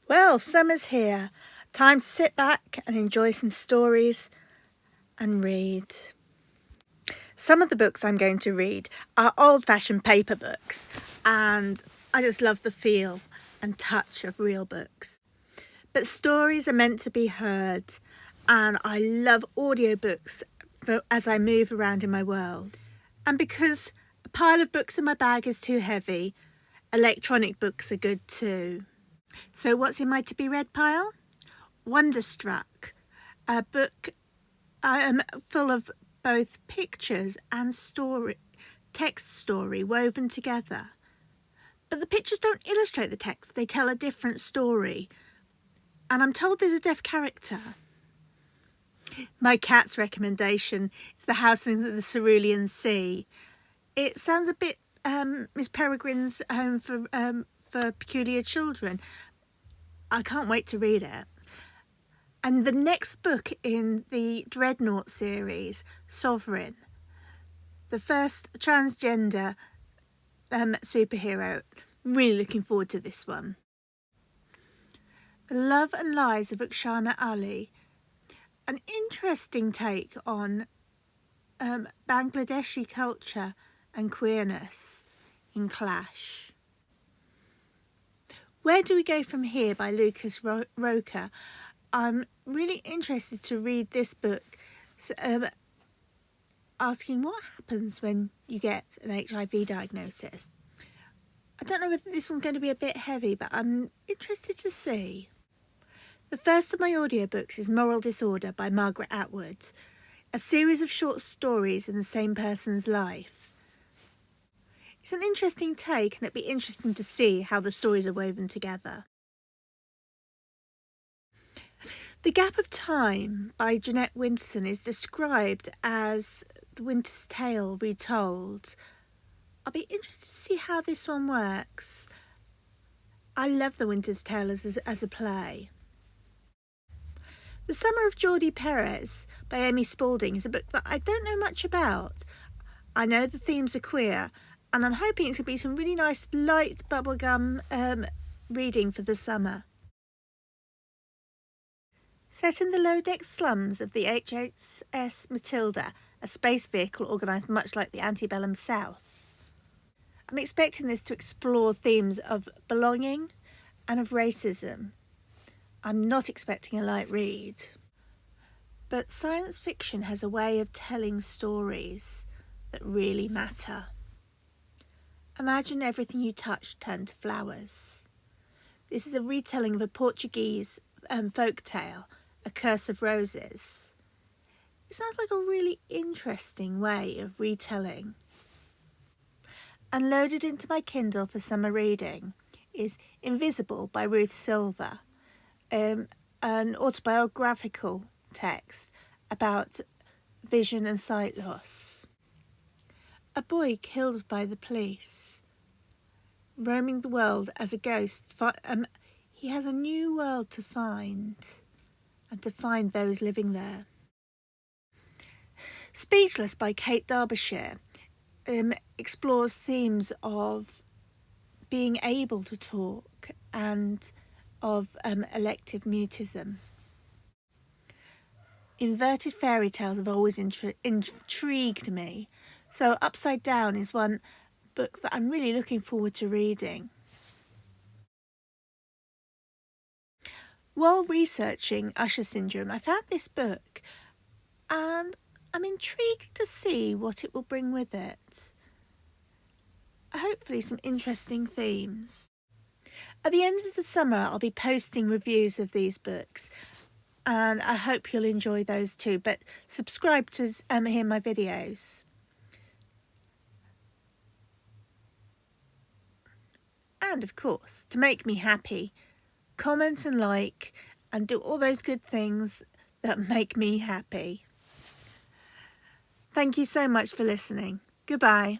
Well, summer's here. Time to sit back and enjoy some stories and read. Some of the books I'm going to read are old-fashioned paper books, and I just love the feel and touch of real books. But stories are meant to be heard, and I love audiobooks as I move around in my world. And because a pile of books in my bag is too heavy, electronic books are good too. So what's in my to be read pile? Wonderstruck, a book full of both pictures and text story woven together. But the pictures don't illustrate the text, they tell a different story. And I'm told there's a deaf character. My cat's recommendation is The Houselings of the Cerulean Sea. It sounds a bit Miss Peregrine's Home for Peculiar Children. I can't wait to read it. And the next book in the Dreadnought series, Sovereign, the first transgender superhero. Really looking forward to this one. The Love and Lies of Rukhsana Ali, an interesting take on Bangladeshi culture and queerness in Clash. Where Do We Go From Here by Lucas Roker. I'm really interested to read this book, asking what happens when you get an HIV diagnosis. I don't know whether this one's going to be a bit heavy, but I'm interested to see. The first of my audiobooks is Moral Disorder by Margaret Atwood, a series of short stories in the same person's life. It's an interesting take, and it'd be interesting to see how the stories are woven together. The Gap of Time by Jeanette Winterson is described as The Winter's Tale retold. I'll be interested to see how this one works. I love The Winter's Tale as a play. The Summer of Geordie Perez by Amy Spalding is a book that I don't know much about. I know the themes are queer, and I'm hoping it's going to be some really nice light bubblegum reading for the summer. Set in the low-deck slums of the HMS Matilda, a space vehicle organised much like the antebellum South. I'm expecting this to explore themes of belonging and of racism. I'm not expecting a light read. But science fiction has a way of telling stories that really matter. Imagine everything you touch turned to flowers. This is a retelling of a Portuguese folk tale, A Curse of Roses. It sounds like a really interesting way of retelling. And loaded into my Kindle for summer reading is Invisible by Ruth Silver, an autobiographical text about vision and sight loss. A boy killed by the police, roaming the world as a ghost. He has a new world to find, and to find those living there. Speechless by Kate Derbyshire explores themes of being able to talk and of elective mutism. Inverted fairy tales have always intrigued me, so Upside Down is one book that I'm really looking forward to reading. While researching Usher syndrome, I found this book and I'm intrigued to see what it will bring with it. Hopefully some interesting themes. At the end of the summer, I'll be posting reviews of these books, and I hope you'll enjoy those too. But subscribe to hear my videos. And of course, to make me happy, comment and like and do all those good things that make me happy. Thank you so much for listening. Goodbye.